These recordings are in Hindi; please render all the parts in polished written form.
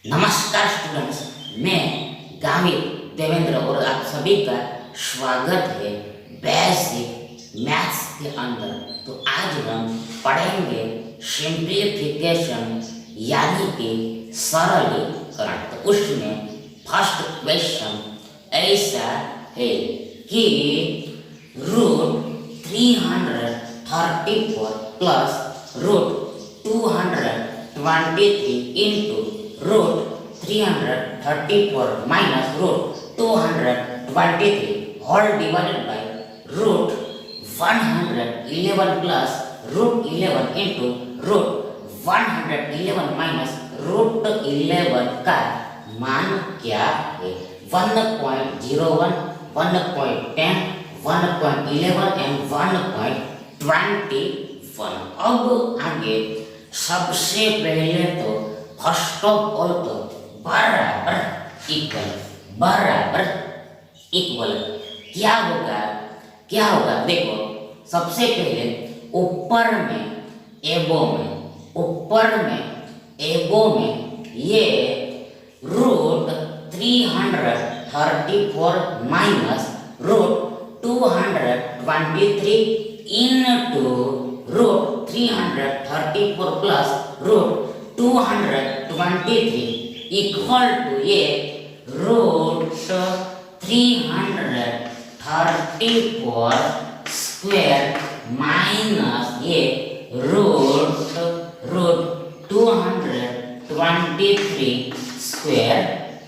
नमस्कार स्टूडेंट्स, मैं गामित देवेंद्र और आप सभी का स्वागत है बेसिक मैथ्स के अंदर। तो आज हम पढ़ेंगे सिंप्लीफिकेशन यानी कि सरलीकरण। तो उसमें फर्स्ट क्वेश्चन ऐसा है कि √334 plus √223 into √334 minus √223 whole divided by √111 plus √11 into √111 minus √11 का मान क्या है? 1.01, 1.10, 1.11 and 1.21। अब आगे सबसे पहले तो फर्स्ट ऑफ ऑल तो बराबर इक्वल क्या होगा देखो, सबसे पहले ऊपर में एबो में ये √334 minus √223 into √334 plus √223 equal to ये √334 स्क्वायर माइनस ये √223 स्क्वायर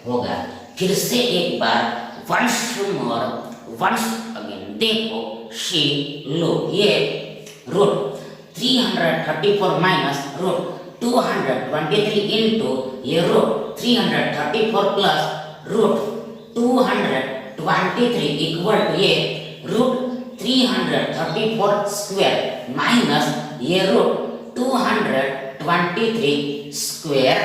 होगा। फिर से एक बार वंस अगेन देखो, सी लो, ये √334 माइनस √223 इंटू ये √334 प्लस √223 इक्वल टू ये √334 स्क्वायर माइनस ये √223 स्क्वायर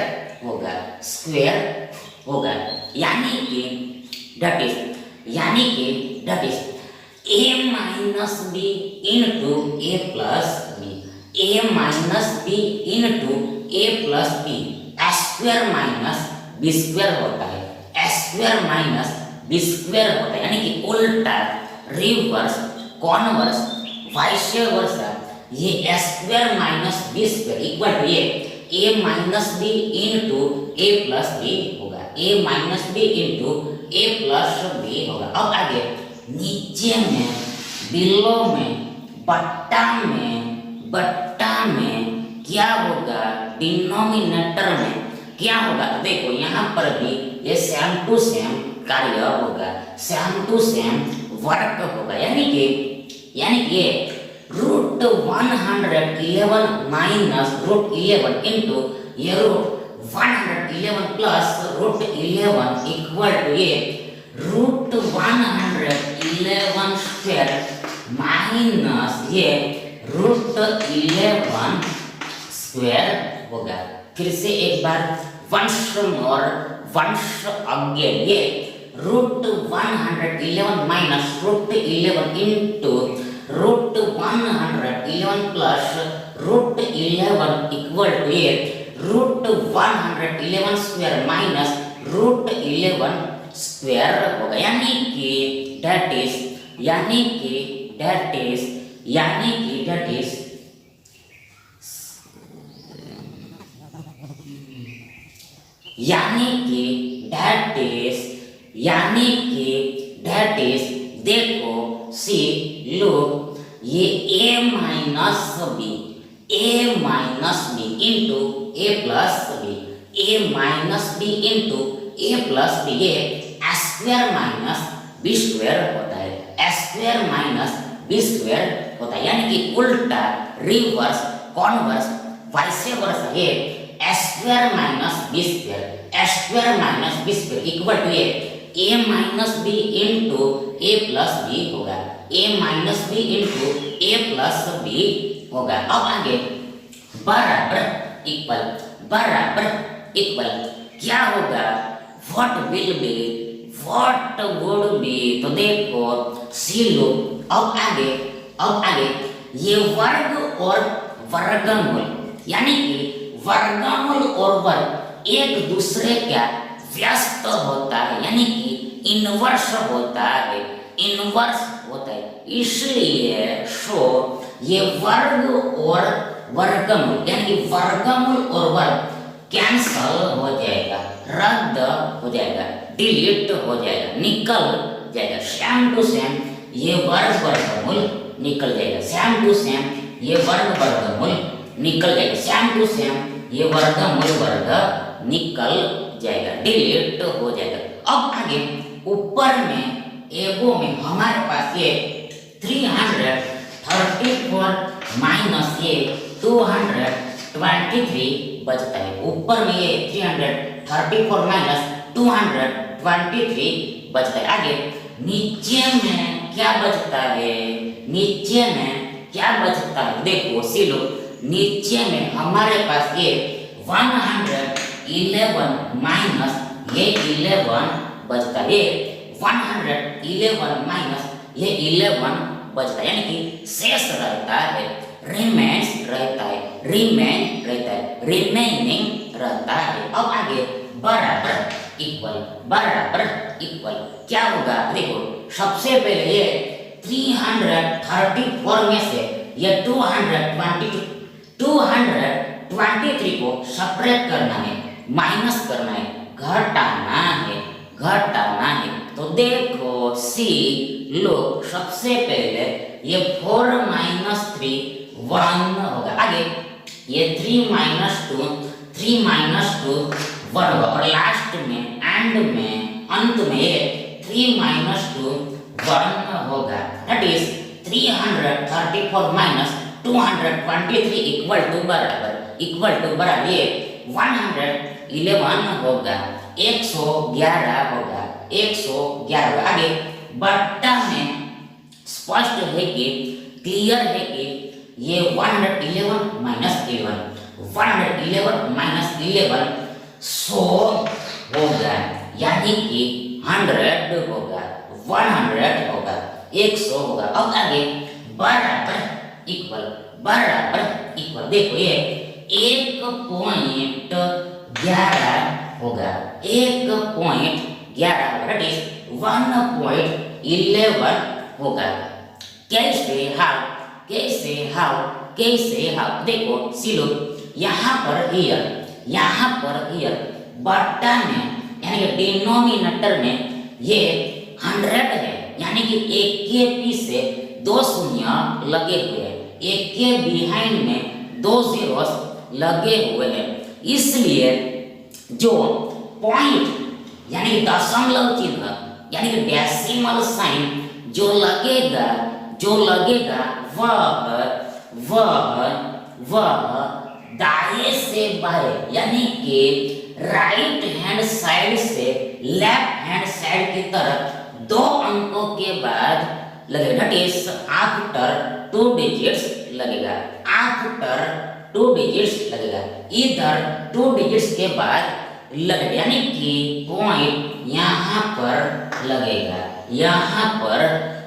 होगा। यानी कि that is a minus b into a plus b, a minus b into a plus b, square minus B square होता है, स्क्वायर माइनस बी स्क्वायर होता है। यानी कि उल्टा, रिवर्स, कॉन्वर्स, वाइस वर्सा, ये square minus B square equal to ये a minus B into A plus B होगा, a minus B into A plus B होगा। अब आगे नीचे में, बिलो में, बट्टा में क्या होगा? डिनोमिनेटर में क्या होगा? तो देखो यहाँ पर भी ये सेम टू सेम कार्य होगा, सेम टू सेम वर्क होगा। यानी कि ये √111 माइनस √11 इंटू ये √111 प्लस √11 इक्वल टू ये √111 स्क्वायर माइनस ये √11 स्क्वायर होगा। फिर से एक बार वंस अगेन, ये √111 minus √11 into √111 plus √11 equal to ये √111 स्क्वायर माइनस √11 स्क्वायर होगा। यानी कि दैट इज देखो, सी लो, ये a minus B into A plus b, a minus B into A plus b, a square minus B square होता है, स्क्वायर माइनस बी स्क्वायर होता है। यानी कि उल्टा, रिवर्स, कॉन्वर्स, वाइस वर्सा, ये square minus B square equal to ये a minus B into A plus B होगा, a minus B into A plus B होगा। अब आगे बराबर इक्वल क्या होगा? व्हाट वुड बी, तो देखो सी लो। अब आगे ये वर्ग और वर्गमूल, यानी कि वर्गमूल और वर्ग एक दूसरे क्या व्यस्त होता है, यानी कि इनवर्स होता है, इनवर्स होता है। इसलिए सो ये वर्ग और वर्गमूल, यानी कि वर्गमूल और वर्ग कैंसल हो जाएगा, रद्द हो जाएगा, डिलीट हो जाएगा, निकल जाएगा। सेम टू सेम ये वर्ग वर्गमूल निकल जाएगा, सेम टू सेम ये वर्ग वर्गमूल निकल जाएगा, सेम टू सेम ये वर्गमूल वर्ग निकल जाएगा, डिलीट हो जाएगा। अब आगे ऊपर में एगो में हमारे पास ये 334 माइनस ये 223 बचता है। ऊपर में ये 334 माइनस 223 बचता है। आगे नीचे में क्या बचता है, नीचे में क्या बचता है, देखो सिलो, नीचे में हमारे पास ये 111 माइनस ये 11 बचता है, 111 माइनस ये 11 बचता है, यानी कि शेष रहता है, रिमेन्स रहता है, रिमेन रहता है, रिमेनिंग रहता है। अब आगे बराबर इक्वल, बराबर इक्वल क्या होगा, देखो सबसे पहले ये 334 में से ये 223 को सेपरेट करना है, माइनस करना है, घटाना है, घटाना है। तो देखो सी लो, सबसे पहले ये 4 माइनस 3 1 होगा। आगे ये 3 माइनस 2 3 माइनस 2 1 होगा, और लास्ट में एंड में अंत में ये 3 माइनस 2 1 होगा। That is 334 minus 223 equal to बराबर ये 111 होगा, 111 होगा, 111 होगा। आगे बट्टा में स्पष्ट है कि क्लियर है कि ये 111 माइनस 11 111 माइनस 11 100 होगा, यानी कि 100 होगा, 100 होगा, 100 होगा। अब आगे बराबर इक्वल, बराबर इक्वल, देखो ये 1.11 होगा, 1.11 दैट इज 1.11 होगा। कैसे हाउ देखो सिलो, यहाँ पर ईयर बट्टा में यानी कि डिनोमिनेटर में ये 100 है, यानी कि एक के पीछे 2 शून्य लगे हुए हैं, एक के बिहाइंड में 2 zeros लगे हुए हैं, इसलिए जो पॉइंट यानी कि दशमलव चिन्ह यानी कि डेसिमल साइन जो लगेगा वह दाएं से बाएं यानी कि राइट हैंड साइड से लेफ्ट हैंड साइड की तरफ 2 अंकों के बाद लगेगा, दैट इज आफ्टर 2 डिजिट्स लगेगा, आफ्टर 2 डिजिट्स लगेगा, इधर 2 डिजिट्स के बाद लगेगा, यानी कि पॉइंट यहाँ पर लगेगा, यहाँ पर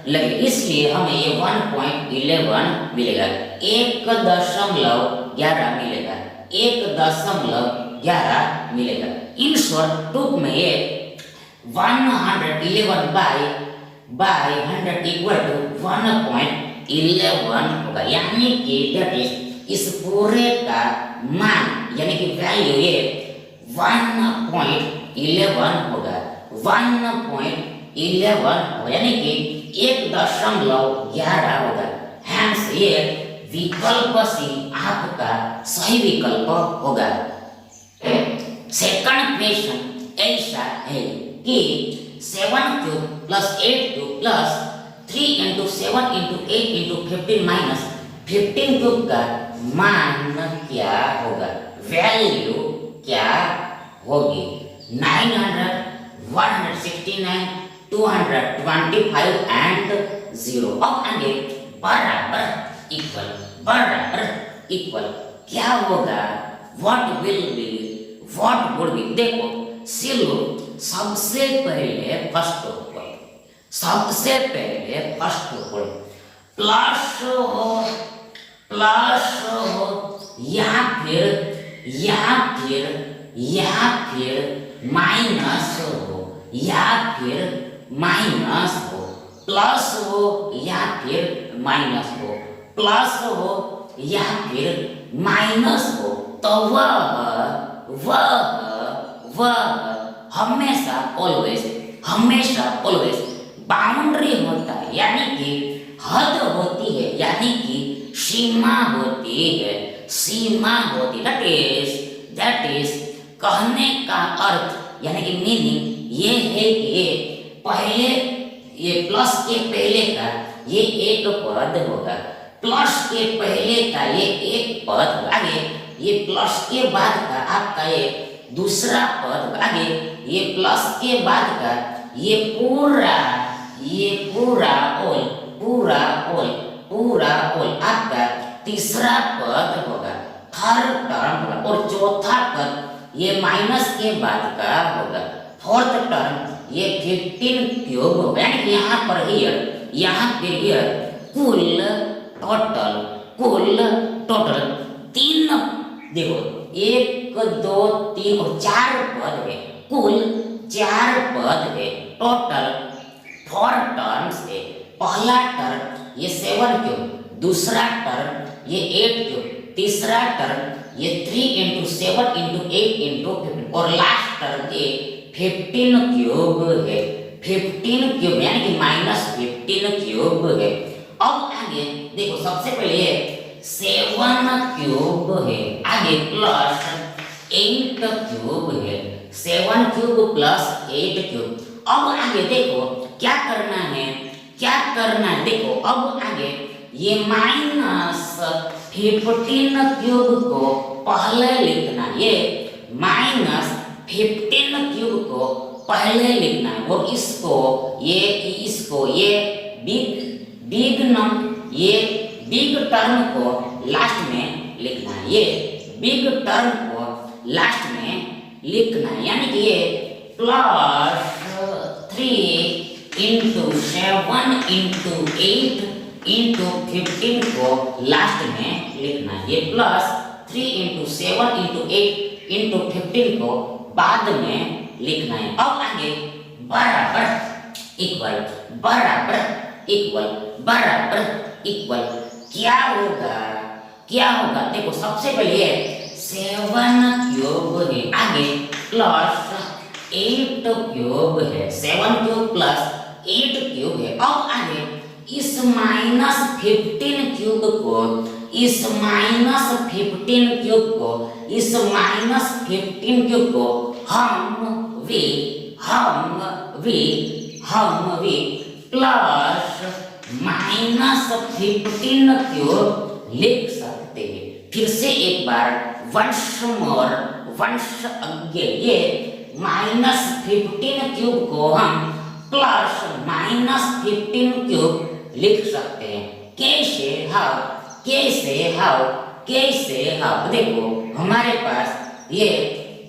लगे, इसलिए हमें ये 1.11 मिलेगा, 1.11 मिलेगा, 1.11 मिलेगा। इन शॉर्ट टूक में ये 111 बाय 100 इक्वल टू 1.11 होगा, यानी कि दैट इज इस पूरे का मान यानी कि वैल्यू ये 1.11 होगा, 1.11 होगा, यानी कि 1.11 होगा। हैंस ये विकल्प सी आपका सही विकल्प होगा। सेकंड क्वेश्चन ऐसा है कि 7 cube plus 8 cube plus 3 into 7 into 8 into 15 minus 15 cube का मान क्या होगा, वैल्यू क्या होगी। 900, 169, 225 एंड 0। अब आगे बराबर इक्वल क्या होगा, what will be, what would be. देखो सिलो सबसे पहले फर्स्ट प्लस हो या फिर माइनस हो, या फिर माइनस हो, प्लस हो या फिर माइनस हो, प्लस हो या फिर माइनस हो, तो वह हमेशा ऑलवेज बाउंड्री होता है, यानी कि हद होती है, यानी कि सीमा होती है, दैट इज कहने का अर्थ यानी कि मीनिंग ये है कि ये प्लस के पहले का ये एक पद होगा, प्लस के पहले का ये एक पद होगा, आगे ये प्लस के बाद का आपका ये दूसरा पद, आगे ये प्लस के बाद का ये पूरा ओल आपका तीसरा पद होगा, थर्ड टर्म होगा, और चौथा पद ये माइनस के बाद का होगा, फोर्थ टर्म ये 15 क्यूब होगा, यानी कि यहाँ पर हियर कुल टोटल 3 देखो 1 2 3 और 4 पद है, कुल 4 पद है, टोटल 4 टर्म्स है, पहला टर्म ये 7 क्यूब, दूसरा टर्म ये 8 क्यूब, तीसरा टर्म ये 3 × 7 × 8 × 15 और लास्ट टर्म ये 15 क्यूब है, 15 क्यूब यानी कि -15 क्यूब है। अब आगे देखो सबसे पहले ये 7 क्यूब है, आगे प्लस 8 क्यूब है, 7 क्यूब प्लस 8 क्यूब। अब आगे देखो क्या करना है देखो अब आगे ये -15 क्यूब को पहले लिखना, ये -15 क्यूब को पहले लिखना है, और इसको ये बिग टर्म को लास्ट में लिखना है, ये बिग टर्म को लास्ट में लिखना है, यानी कि ये +3 × 7 × 8 × 15 को लास्ट में लिखना है, ये +3 × 7 × 8 × 15 को बाद में लिखना है। अब आगे बराबर इक्वल क्या होगा देखो सबसे पहले 7 क्यूब है, आगे +8 क्यूब है, 7 क्यूब + 8 क्यूब है। अब आगे इस -15 क्यूब को हम वी +-15 क्यूब लिख सकते हैं। फिर से एक बार वंस अगेन ये -15 क्यूब को हम +-15 क्यूब लिख सकते हैं। कैसे हाउ देखो हमारे पास ये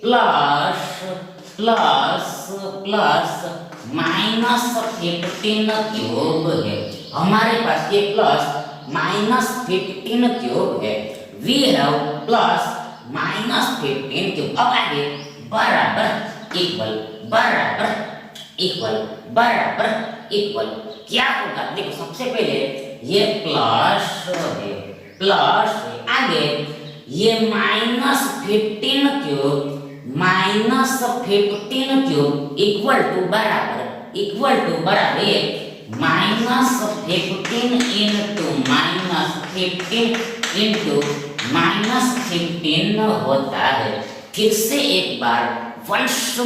+-15 क्यूब है, हमारे पास ये +-15 क्यूब है, वी हैव +-15 क्यूब। अब आगे बराबर इक्वल क्या होगा देखो सबसे पहले ये प्लस है, आगे ये -15 क्यूब इक्वल टू बराबर ये -15 होता है। फिर से एक बार वंस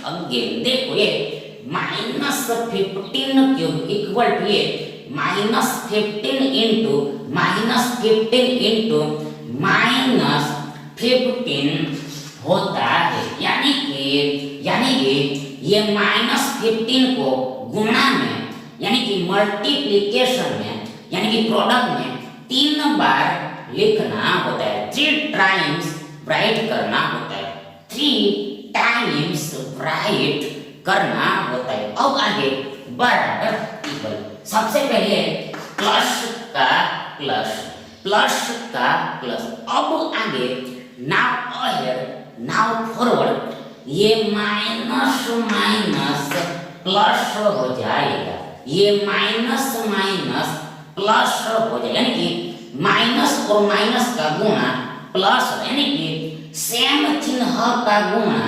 अगेन देखो ये -15 क्यूब इक्वल टू ये -15 × -15 होता है, यानी कि ये -15 को गुणा में यानी कि मल्टीप्लिकेशन में यानी कि प्रोडक्ट में 3 बार लिखना होता है, 3 टाइम्स राइट करना होता है, 3 टाइम्स राइट करना होता है। अब आगे बराबर इक्वल सबसे पहले प्लस का प्लस अब आगे नाउ फॉरवर्ड ये माइनस माइनस प्लस हो जाएगा, ये माइनस माइनस प्लस हो जाएगा, यानी कि माइनस और माइनस का गुणा प्लस, यानी कि सेम चिन्ह का गुणा,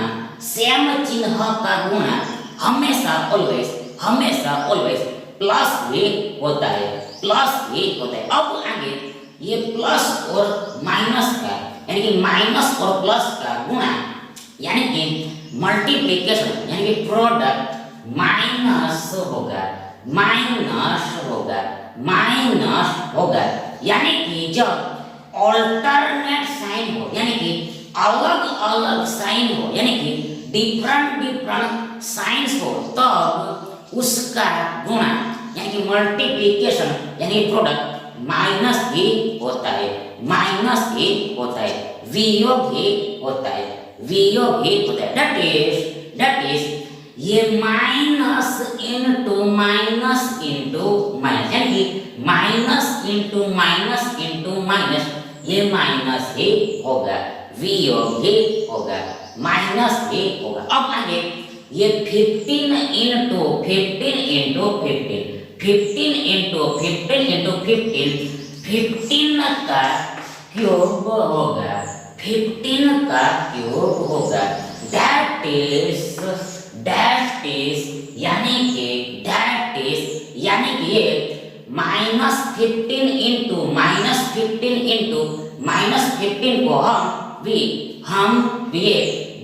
सेम चिन्ह का गुणा हमेशा ऑलवेज प्लस ही होता है, प्लस ही होता है। अब आगे ये प्लस और माइनस का, यानी कि माइनस और प्लस का गुणा, यानी कि मल्टीप्लिकेशन, यानी कि प्रोडक्ट माइनस होगा, माइनस होगा, माइनस होगा, यानी कि जब ऑल्टरनेट साइन हो, यानी कि अलग अलग साइन हो, यानी कि डिफरेंट डिफरेंट साइंस हो, तब उसका गुणा, यानी कि मल्टीप्लिकेशन, यानी प्रोडक्ट माइनस ही होता है, माइनस ही होता है, वियोग ही होता है, वियोग ही होता है। दैट इज ये माइनस इंटू माइनस, यानी कि माइनस इंटू माइनस, ये माइनस ही होगा, वियोग ही होगा, माइनस ही होगा। अब आगे ये 15 इंटू 15 का क्यूब होगा, 15 का क्यूब होगा। दैट इज यानी कि ये -15 इंटू -15 को हम ये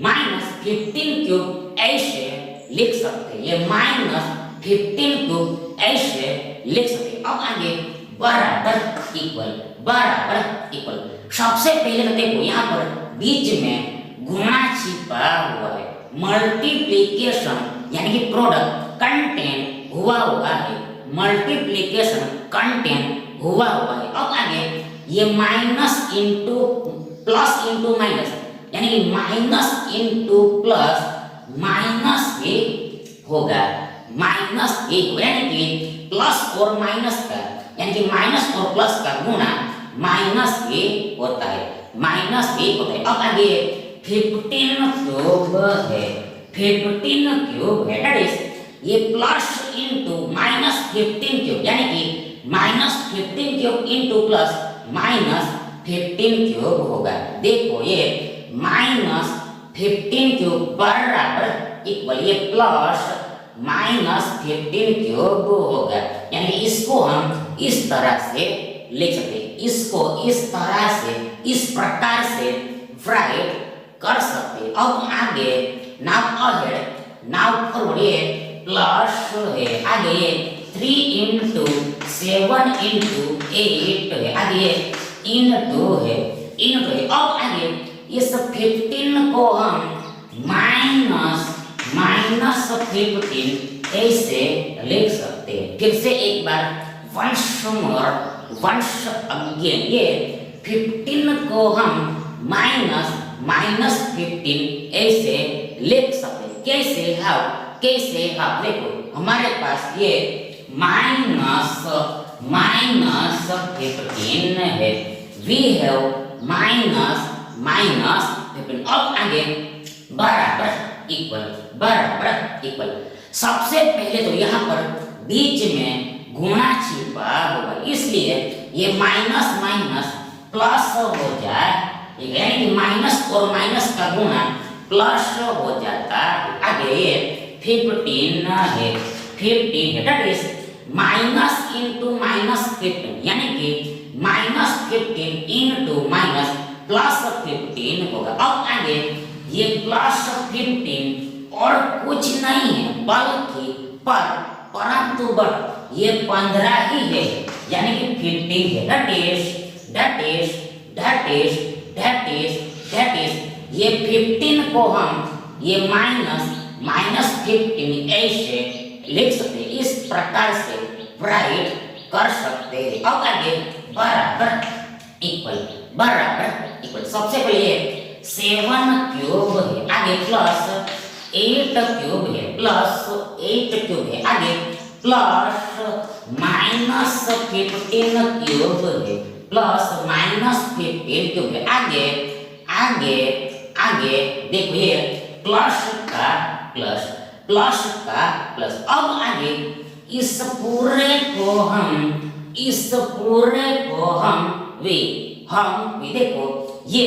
-15 क्यूब ऐसे लिख सकते हैं, ये -15 क्यूब ऐसे लिख सकते हैं। अब आगे बराबर इक्वल, सबसे पहले तो देखो यहाँ पर बीच में गुणा छिपा हुआ है, मल्टीप्लिकेशन यानी कि प्रोडक्ट कंटेन हुआ है, मल्टीप्लिकेशन कंटेन हुआ है। अब आगे ये minus into plus into minus, यानी कि माइनस इंटू प्लस माइनस भी होगा, माइनस एक, यानी कि प्लस और माइनस का, यानी कि माइनस और प्लस का गुणा माइनस भी होता है, माइनस भी होता है। अब आगे 15 क्यूब है, 15 क्यूब है, दैट इज ये प्लस इंटू -15 क्यूब, यानी कि -15 क्यूब इंटू प्लस -15 क्यूब होगा। देखो ये -15 क्यूब बराबर इक्वल ये प्लस -15 क्यूब होगा, यानी इसको हम इस तरह से लिख सकते हैं, इसको इस तरह से, इस प्रकार से राइट कर सकते हैं। अब आगे नाउ अहेड, नाउ फॉरवर्ड ये प्लस है, आगे 3 इंटू 7 इंटू 8 है, आगे इंटू है। अब आगे इस 15 को हम माइनस 15 ऐसे लिख सकते हैं। फिर से एक बार वंस अगेन ये 15 को हम माइनस 15 ऐसे लिख सकते हैं। कैसे हाउ देखो हमारे पास ये माइनस 15 है, वी हैव माइनस 15। अब आगे बराबर इक्वल, सबसे पहले तो यहाँ पर बीच में गुणा छिपा होगा, इसलिए ये माइनस प्लस हो जाए, यानी कि माइनस और माइनस का गुणा प्लस हो जाता है। आगे ये 15 है, दैट इज माइनस इंटू -15, यानी कि -15 इंटू माइनस प्लस 15 होगा। अब आगे ये प्लस 15 और कुछ नहीं है बल्कि परंतु ये 15 ही है, यानी कि 15 है। दैट इज ये 15 को हम ये -15 ऐसे लिख सकते हैं, इस प्रकार से राइट कर सकते हैं। अब आगे बराबर इक्वल, सबसे पहले 7 क्यूब है, आगे प्लस 8 क्यूब है, आगे प्लस -15 क्यूब है, प्लस -15 क्यूब है, आगे देखो ये प्लस का प्लस, प्लस का प्लस। अब आगे इस पूरे को हम वी देखो ये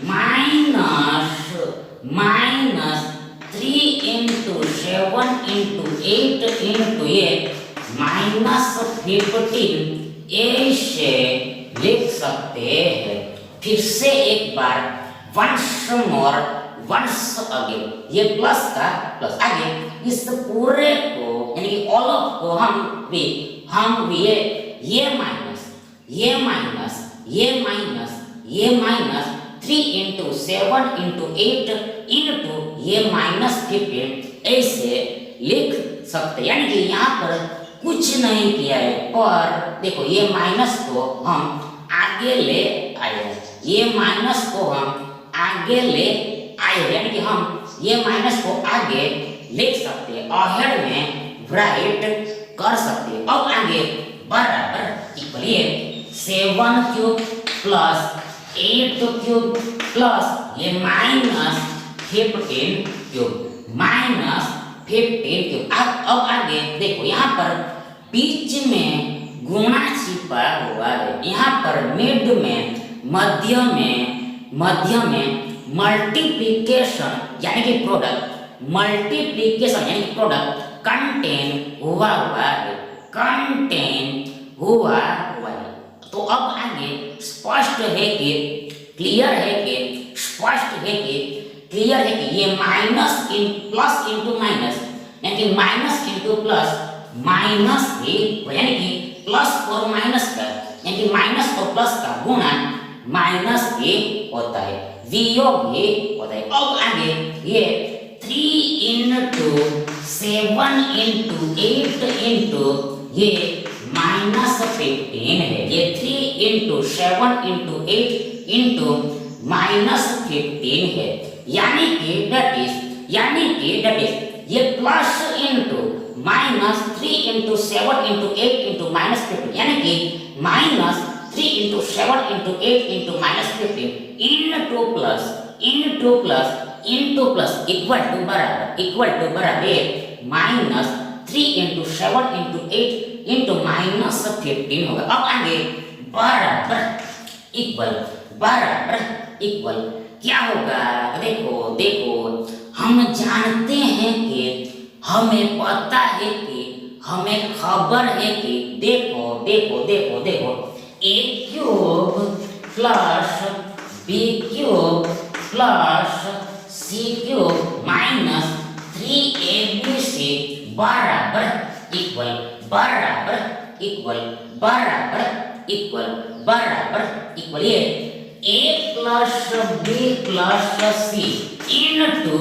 माइनस 3 इंटू 7 इंटू 8 इंटू ये -15 ऐसे लिख सकते हैं। फिर से एक बार वंस अगेन ये प्लस का प्लस, आगे इस पूरे को यानी कि ऑल ऑफ को हम ये माइनस 3 इंटू 7 इंटू 8 इंटू ये -15 ऐसे लिख सकते। यानी कि यहाँ पर कुछ नहीं किया है, पर देखो ये माइनस को हम आगे ले आए, यानी कि हम ये माइनस को आगे लिख सकते हैं, अहेड में राइट कर सकते हैं। अब आगे बराबर इक्वल ये 7 क्यूब प्लस 8 क्यूब प्लस ये -15 क्यूब अब आगे देखो यहाँ पर बीच में गुणा छिपा हुआ है, यहाँ पर मिड में मध्य में मल्टीप्लिकेशन यानी कि प्रोडक्ट कंटेन हुआ है। तो अब आगे स्पष्ट है कि क्लियर है कि ये minus in plus into minus यानी कि माइनस इंटू प्लस माइनस ही यानी कि प्लस और माइनस का यानी कि माइनस और प्लस का गुणा माइनस ही होता है, वियोग ही होता है। अब आगे ये 3 इंटू 7 इंटू 8 इंटू ये -15 है, ये 3 इंटू 7 इंटू 8 इंटू -15 है। यानी कि दैट इज ये plus into -3 into 7 into 8 into -15 यानी कि -3 into 7 into 8 into -15 into plus equal to बराबर -3 इंटू 7 इंटू 8 इंटू -15 होगा। अब आगे बराबर इक्वल क्या होगा? देखो हम जानते हैं कि हमें पता है कि हमें खबर है कि देखो a cube plus b cube plus c cube minus 3abc बराबर इक्वल ये a plus b plus c into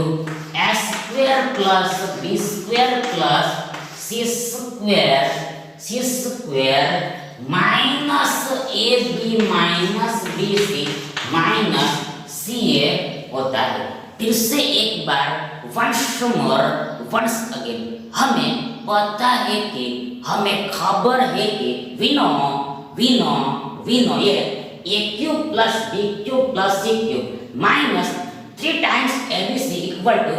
a square plus b square plus c square minus ab minus bc minus ca होता है। फिर से एक बार वंस अगेन हमें पता है कि हमें खबर है कि वी नो ये a cube plus b cube plus c cube minus 3 times abc equal to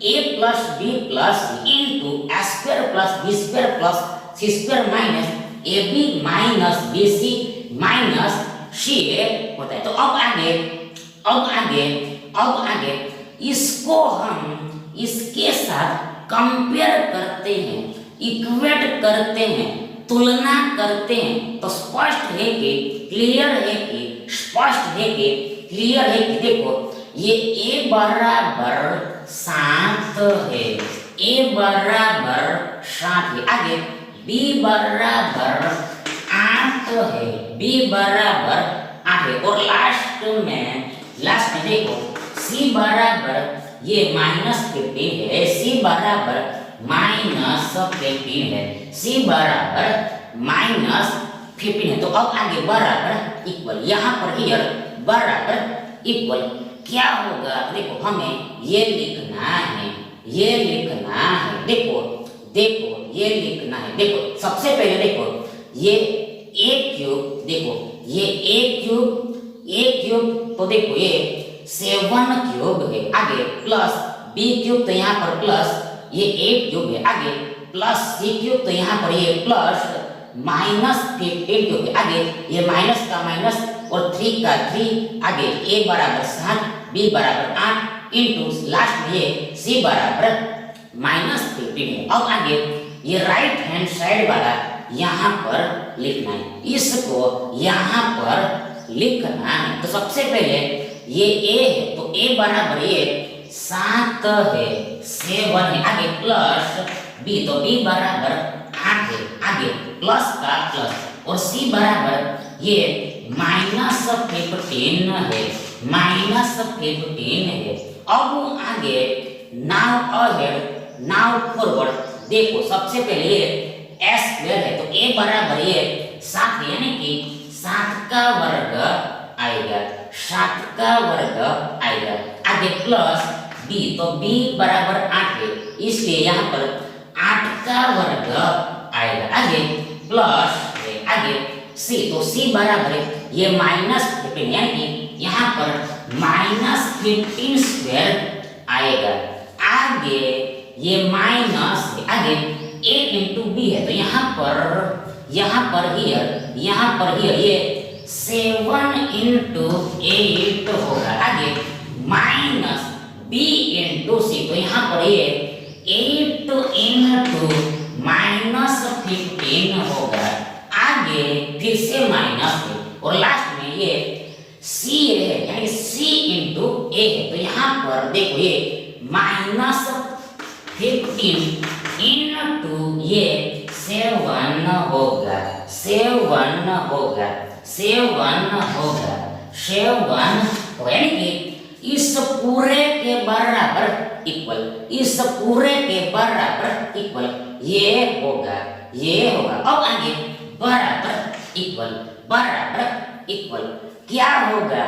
a plus b plus c into a square plus b square plus c square minus ab minus bc minus ca होता है। तो अब आगे इसको हम इसके साथ कंपेयर करते हैं, इक्वेट करते हैं, तुलना करते हैं, तो स्पष्ट है कि क्लियर है कि देखो ये a बराबर 7 है, आगे b बराबर 8 है, और लास्ट में देखो c बराबर ये -15 है, c बराबर -15 है, c बराबर -15 है। तो अब आगे बराबर इक्वल, यहाँ पर हियर बराबर इक्वल क्या होगा? देखो हमें ये लिखना है, देखो ये लिखना है। देखो सबसे पहले देखो ये a क्यूब, देखो ये a क्यूब तो देखो ये 7³ है, आगे प्लस b³ तो यहाँ पर प्लस ये 8³ है, आगे प्लस c³ तो यहाँ पर ये प्लस -15³ है, आगे ये माइनस का माइनस और 3 का 3, आगे a बराबर 7 b बराबर 8 इंटू लास्ट में ये c बराबर -15 है। अब आगे ये राइट हैंड साइड वाला यहाँ पर लिखना है, इसको यहाँ पर लिखना है। तो सबसे पहले ये a है तो a बराबर ये 7 है, 7 है, आगे प्लस b तो b बराबर 8 है, आगे प्लस का प्लस और c बराबर ये -15 है, -15 है। अब आगे नाउ अहेड नाउ फॉरवर्ड, देखो सबसे पहले ये s² है तो a बराबर ये 7 यानी कि 7 का वर्ग आएगा, 7 का वर्ग आएगा, आगे प्लस b तो b बराबर 8 है, इसलिए यहाँ पर 8 का वर्ग आएगा, आगे प्लस है, आगे c तो c बराबर है ये -15 यानी कि यहाँ पर -15² आएगा, आगे ये माइनस है, आगे a इंटू b है तो यहाँ पर हियर ये 7 इंटू 8 होगा, आगे माइनस b इंटू c तो यहाँ पर ये 8 इंटू -15 होगा, आगे फिर से माइनस है और लास्ट में ये c है यानी c इंटू a है तो यहाँ पर देखो ये -15 इंटू ये 7 होगा, 7 होगा, 7 होगा, 7 यानी कि इस पूरे के बराबर इक्वल, इस पूरे के बराबर इक्वल ये होगा, ये होगा। अब आगे बराबर इक्वल, बराबर इक्वल क्या होगा,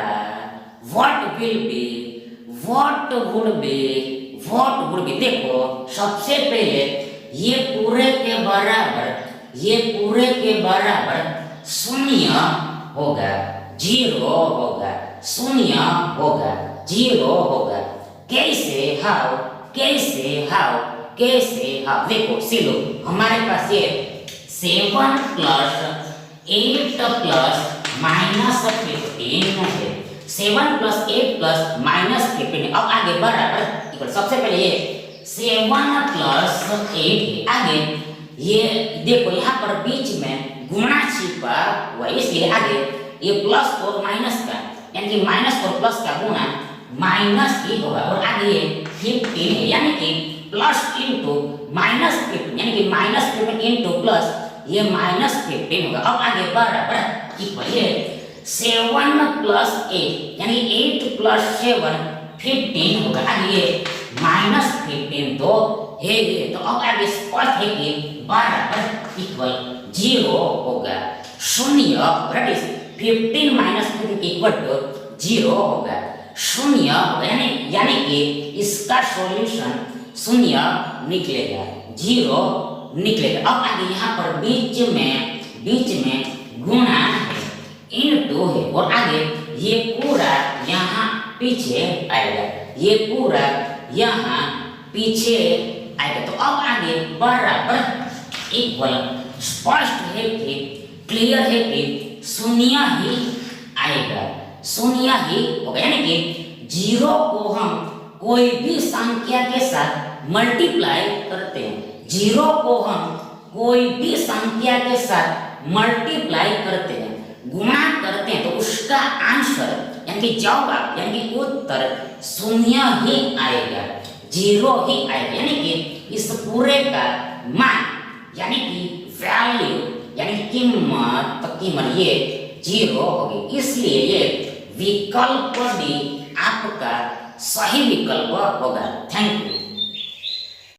what will be, what would be, what would be. देखो सबसे पहले ये पूरे के बराबर, ये पूरे के बराबर 0 होगा, 0 होगा, 0 होगा, 0 होगा। कैसे हाउ, कैसे हाउ, कैसे हाउ, देखो सिलो हमारे पास ये 7 प्लस 8 प्लस -15 है, 7 प्लस 8 प्लस -15। अब आगे बराबर इक्वल, सबसे पहले ये 7 प्लस 8 है, आगे ये देखो यहाँ पर बीच में गुणा छिपा हुआ, इसलिए आगे ये प्लस और माइनस का यानी कि माइनस और प्लस का गुणा माइनस ही होगा, और आगे ये 15 है यानी कि प्लस इंटू -15 यानी कि -15 इंटू प्लस ये -15 होगा। अब आगे बराबर इक्वल ये 7 प्लस 8 यानी 8 प्लस 7 15 होगा, आगे ये -15 तो है ये, तो अब आगे स्पष्ट है कि बराबर इक्वल 0 होगा, 0 दैट इज 15 -15 इक्वल टू 0 होगा, 0 होगा, यानी कि इसका सॉल्यूशन 0 निकलेगा, 0 निकलेगा। अब आगे यहाँ पर बीच में गुणा है, इनटू है, और आगे ये पूरा यहाँ पीछे आएगा, ये पूरा यहाँ पीछे आएगा। तो अब आगे बराबर इक्वल, स्पष्ट है कि क्लियर है कि 0 ही आएगा, 0 ही होगा, यानी कि 0 को हम कोई भी संख्या के साथ मल्टीप्लाई करते हैं, 0 को हम कोई भी संख्या के साथ मल्टीप्लाई करते हैं, गुणा करते हैं, तो उसका आंसर यानी कि जवाब यानी कि उत्तर 0 ही आएगा, 0 ही आएगा, यानी कि इस पूरे का मान यानी कि वैल्यू यानी कि कीमत ये 0 होगी, इसलिए ये विकल्प भी आपका सही विकल्प होगा। Thank you.